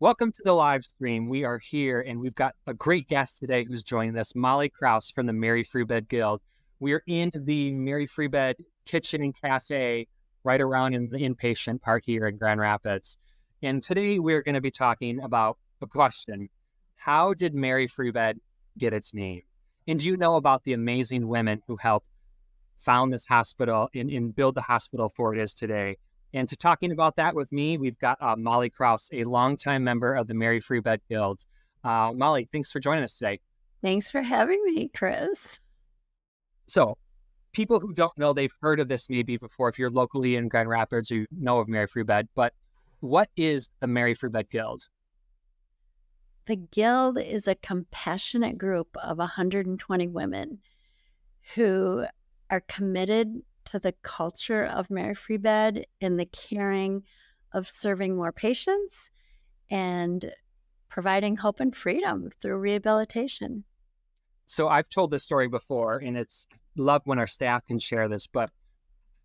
Welcome to the live stream. We are here and we've got a great guest today who's joining us, Molly Krauss from the Mary Free Bed Guild. We are in the Mary Free Bed Kitchen and Cafe right around in the inpatient part here in Grand Rapids. And today we're going to be talking about a question. How did Mary Free Bed get its name? And do you know about the amazing women who helped found this hospital and build the hospital for it is today? And to talking about that with me, we've got Molly Krauss, a longtime member of the Mary Free Bed Guild. Molly, thanks for joining us today. Thanks for having me, Chris. So people who don't know, they've heard of this maybe before. If you're locally in Grand Rapids, you know of Mary Free Bed. But what is the Mary Free Bed Guild? The Guild is a compassionate group of 120 women who are committed to the culture of Mary Free Bed and the caring of serving more patients and providing hope and freedom through rehabilitation. So I've told this story before, and it's loved when our staff can share this, but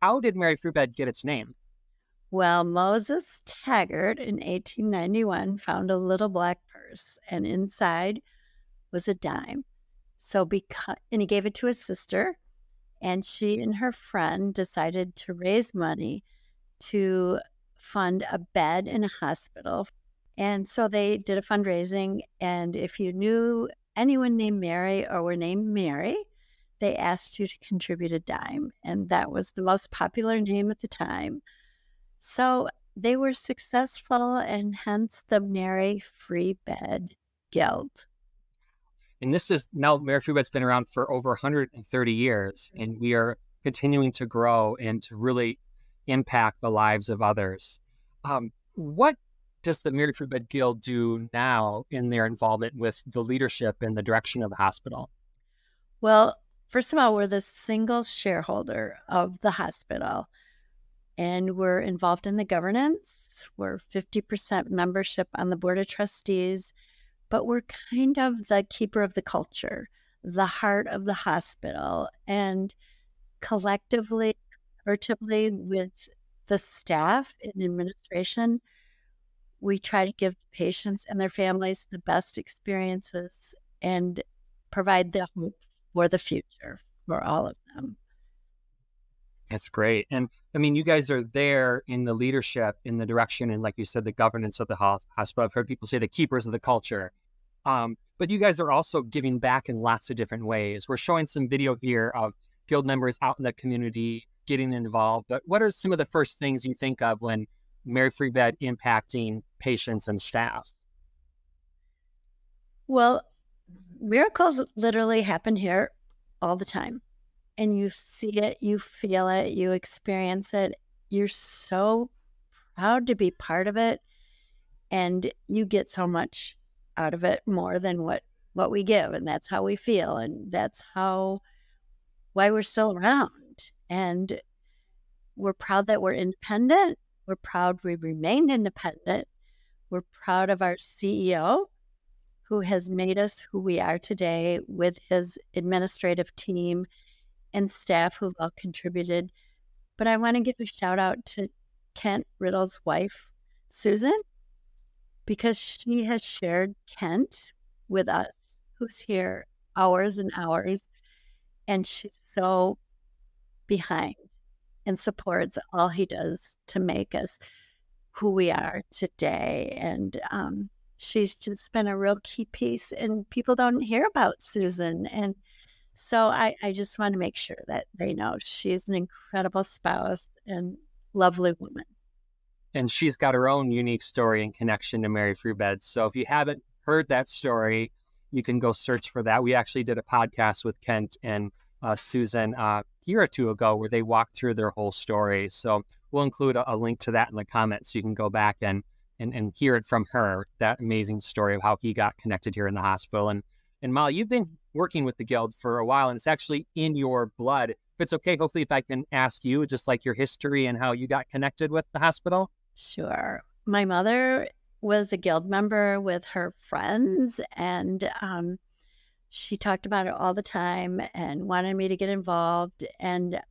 how did Mary Free Bed get its name? Well, Moses Taggart in 1891 found a little black purse, and inside was a dime. And he gave it to his sister, and she and her friend decided to raise money to fund a bed in a hospital. And so they did a fundraising. And if you knew anyone named Mary or were named Mary, they asked you to contribute a dime. And that was the most popular name at the time. So they were successful, and hence the Mary Free Bed Guild. And this is now Mary Free Bed's been around for over 130 years, and we are continuing to grow and to really impact the lives of others. What does the Mary Free Bed Guild do now in their involvement with the leadership and the direction of the hospital? Well, first of all, we're the single shareholder of the hospital, and we're involved in the governance. We're 50% membership on the board of trustees. But we're kind of the keeper of the culture, the heart of the hospital. And collectively, collaboratively with the staff and administration, we try to give patients and their families the best experiences and provide the hope for the future for all of them. That's great. And I mean, you guys are there in the leadership, in the direction, and like you said, the governance of the hospital. I've heard people say the keepers of the culture. But you guys are also giving back in lots of different ways. We're showing some video here of guild members out in the community getting involved. But what are some of the first things you think of when Mary Free Bed impacting patients and staff? Well, miracles literally happen here all the time. And you see it, you feel it, you experience it. You're so proud to be part of it. And you get so much out of it, more than what we give. And that's how we feel. And that's why we're still around. And we're proud that we're independent. We're proud we remain independent. We're proud of our CEO, who has made us who we are today, with his administrative team and staff who've all contributed. But I want to give a shout out to Kent Riddle's wife, Susan, because she has shared Kent with us, who's here hours and hours, and she's so behind and supports all he does to make us who we are today. And she's just been a real key piece, and people don't hear about Susan. And so I just want to make sure that they know she's an incredible spouse and lovely woman. And she's got her own unique story and connection to Mary Free Bed. So if you haven't heard that story, you can go search for that. We actually did a podcast with Kent and Susan a year or two ago where they walked through their whole story. So we'll include a link to that in the comments so you can go back and hear it from her, that amazing story of how he got connected here in the hospital. And Molly, you've been working with the Guild for a while, and it's actually in your blood. If it's okay, hopefully if I can ask you just like your history and how you got connected with the hospital. Sure. My mother was a Guild member with her friends, and she talked about it all the time and wanted me to get involved. And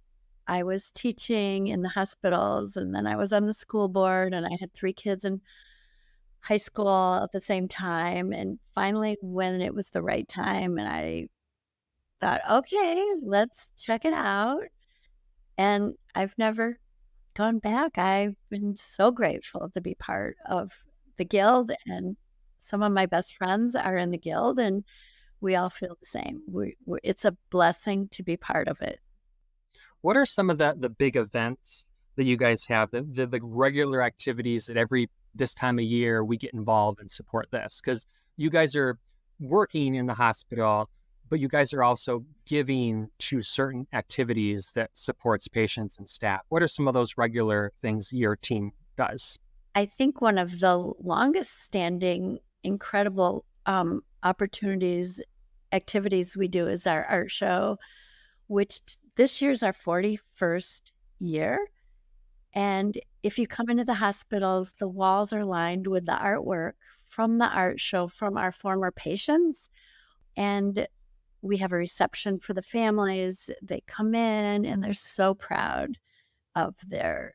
I was teaching in the hospitals, and then I was on the school board, and I had 3 kids. And high school at the same time. And finally, when it was the right time, and I thought, okay, let's check it out. And I've never gone back. I've been so grateful to be part of the guild, and some of my best friends are in the guild, and we all feel the same. It's a blessing to be part of it. What are some of the big events that you guys have, the regular activities that every this time of year we get involved and support this? Because you guys are working in the hospital, but you guys are also giving to certain activities that supports patients and staff. What are some of those regular things your team does? I think one of the longest standing, incredible activities we do is our art show, which this year's our 41st year. And if you come into the hospitals, the walls are lined with the artwork from the art show from our former patients. And we have a reception for the families. They come in and they're so proud of their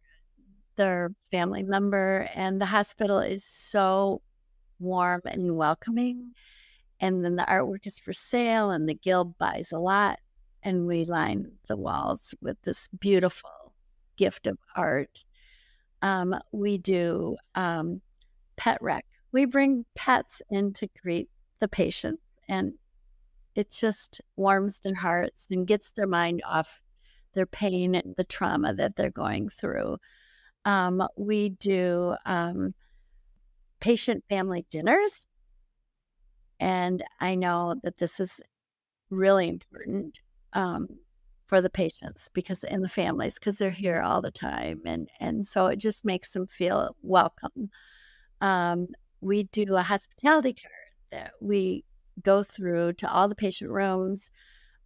family member. And the hospital is so warm and welcoming. And then the artwork is for sale, and the guild buys a lot. And we line the walls with this beautiful gift of art. We do pet rec. We bring pets in to greet the patients, and it just warms their hearts and gets their mind off their pain and the trauma that they're going through. We do patient family dinners, and I know that this is really important for the patients and the families, because they're here all the time, and so it just makes them feel welcome. We do a hospitality card that we go through to all the patient rooms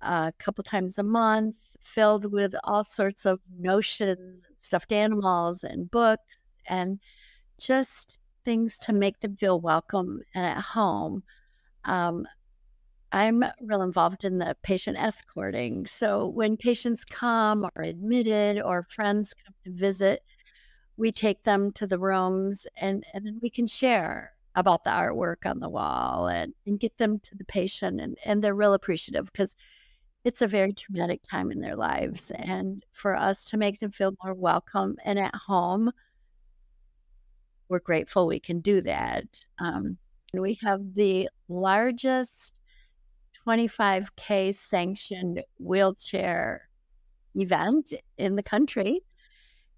a couple times a month, filled with all sorts of notions, stuffed animals, and books, and just things to make them feel welcome and at home. I'm real involved in the patient escorting. So when patients come or admitted or friends come to visit, we take them to the rooms, and then we can share about the artwork on the wall, and get them to the patient. And they're real appreciative, because it's a very traumatic time in their lives. And for us to make them feel more welcome and at home, we're grateful we can do that. And we have the largest 25K sanctioned wheelchair event in the country.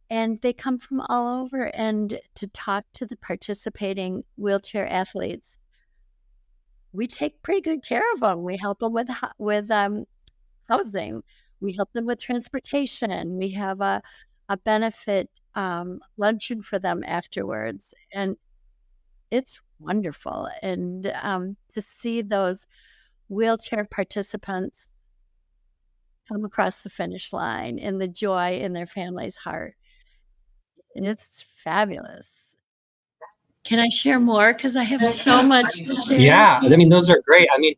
And they come from all over, and to talk to the participating wheelchair athletes, we take pretty good care of them. We help them with housing. We help them with transportation. We have a benefit luncheon for them afterwards. And it's wonderful. And to see those wheelchair participants come across the finish line and the joy in their family's heart, it's fabulous. Can I share more? Because I have so much to share. Yeah, I mean, those are great. I mean,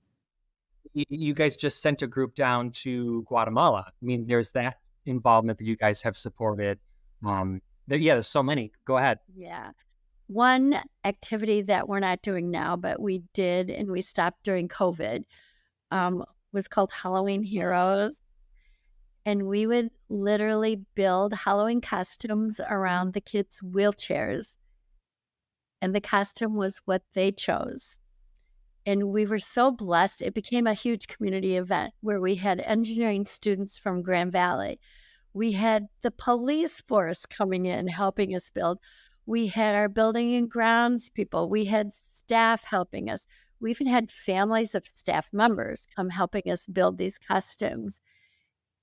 you guys just sent a group down to Guatemala. I mean, there's that involvement that you guys have supported. There's so many. Go ahead. Yeah. One activity that we're not doing now, but we did, and we stopped during COVID, was called Halloween Heroes. And we would literally build Halloween costumes around the kids' wheelchairs. And the costume was what they chose. And we were so blessed. It became a huge community event where we had engineering students from Grand Valley. We had the police force coming in helping us build. We had our building and grounds people. We had staff helping us. We even had families of staff members come helping us build these costumes.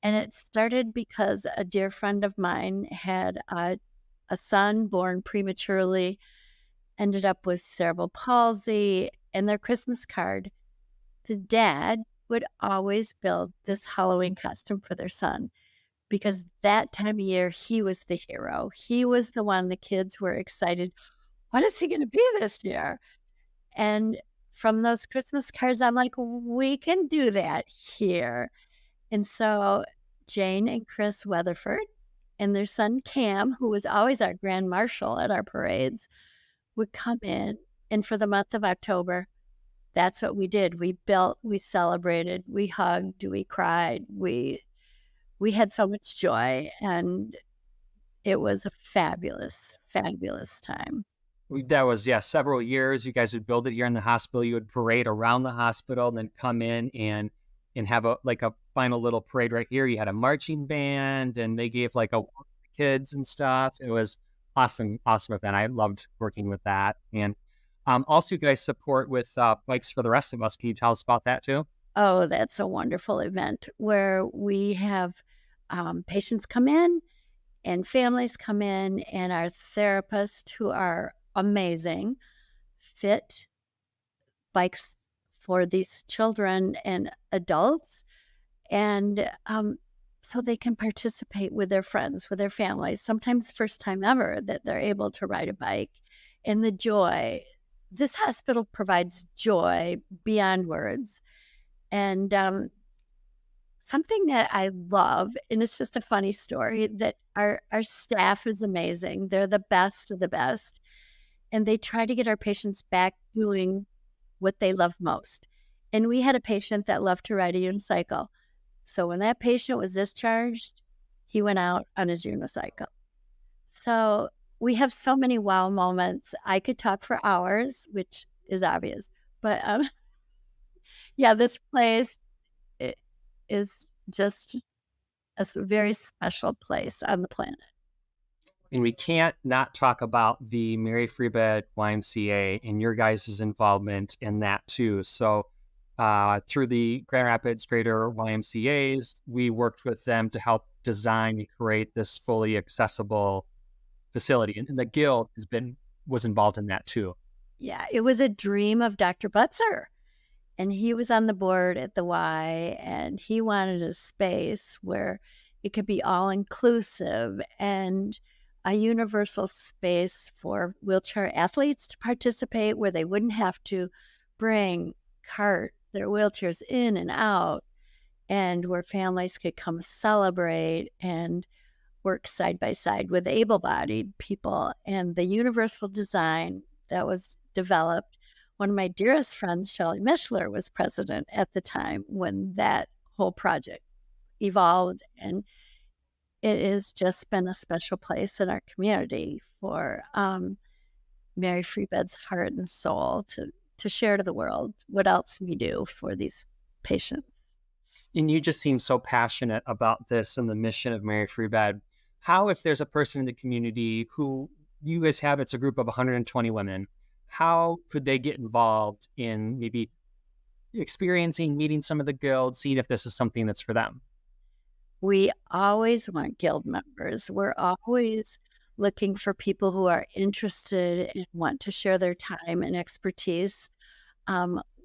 And it started because a dear friend of mine had a son born prematurely, ended up with cerebral palsy, and their Christmas card, the dad would always build this Halloween costume for their son, because that time of year, he was the hero. He was the one the kids were excited. What is he going to be this year? And from those Christmas cards, I'm like, we can do that here. And so Jane and Chris Weatherford and their son Cam, who was always our grand marshal at our parades, would come in And for the month of October, that's what we did. We built, we celebrated, we hugged, we cried, we had so much joy, and it was a fabulous, fabulous time. That was, yeah, several years. You guys would build it here in the hospital. You would parade around the hospital and then come in and have a like a final little parade right here. You had a marching band and they gave like a walk to the kids and stuff. It was awesome, awesome event. I loved working with that. And also, you guys support with Bikes for the Rest of Us. Can you tell us about that too? Oh, that's a wonderful event where we have patients come in and families come in, and our therapists, who are amazing, fit bikes for these children and adults. And so they can participate with their friends, with their families, sometimes first time ever that they're able to ride a bike. And the joy, this hospital provides joy beyond words. And something that I love, and it's just a funny story, that our staff is amazing. They're the best of the best. And they try to get our patients back doing what they love most. And we had a patient that loved to ride a unicycle. So when that patient was discharged, he went out on his unicycle. So we have so many wow moments. I could talk for hours, which is obvious. But yeah, this place is just very special place on the planet. And we can't not talk about the Mary Free Bed YMCA and your guys' involvement in that too. So through the Grand Rapids Greater YMCAs, we worked with them to help design and create this fully accessible facility. And the Guild was involved in that too. Yeah, it was a dream of Dr. Butzer. And he was on the board at the Y, and he wanted a space where it could be all inclusive and a universal space for wheelchair athletes to participate, where they wouldn't have to cart their wheelchairs in and out, and where families could come celebrate and work side by side with able-bodied people. And the universal design that was developed, one of my dearest friends, Shelley Mishler, was president at the time when that whole project evolved. And it has just been a special place in our community for Mary Free Bed's heart and soul to share to the world what else we do for these patients. And you just seem so passionate about this and the mission of Mary Free Bed. How, if there's a person in the community who you guys have, it's a group of 120 women, how could they get involved in maybe experiencing, meeting some of the Guild, seeing if this is something that's for them? We always want Guild members. We're always looking for people who are interested and want to share their time and expertise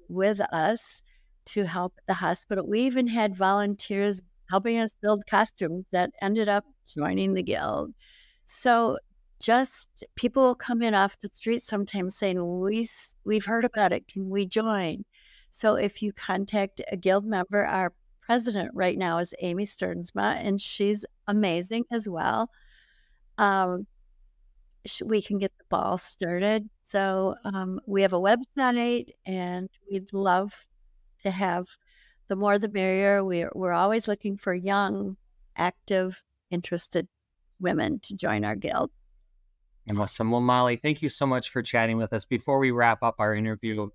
with us to help the hospital. We even had volunteers helping us build costumes that ended up joining the Guild. So just people will come in off the street sometimes saying, we've heard about it. Can we join? So if you contact a Guild member, our president right now is Amy Sternsma, and she's amazing as well. We can get the ball started. So we have a website, and we'd love to have the more the merrier. We're always looking for young, active, interested women to join our Guild. Awesome. Well, Molly, thank you so much for chatting with us. Before we wrap up our interview,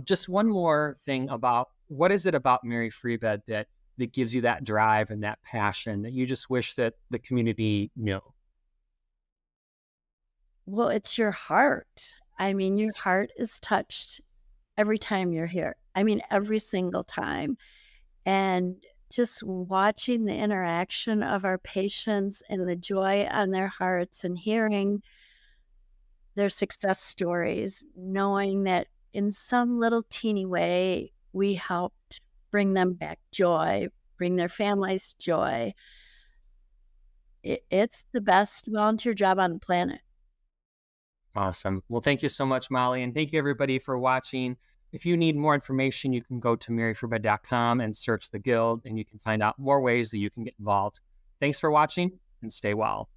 just one more thing about what is it about Mary Free Bed that gives you that drive and that passion that you just wish that the community knew? Well, it's your heart. I mean, your heart is touched every time you're here. I mean, every single time. And just watching the interaction of our patients and the joy on their hearts and hearing their success stories, knowing that in some little teeny way, we helped bring them back joy, bring their families joy. It's the best volunteer job on the planet. Awesome. Well, thank you so much, Molly. And thank you, everybody, for watching. If you need more information, you can go to maryfreebed.com and search the Guild, and you can find out more ways that you can get involved. Thanks for watching, and stay well.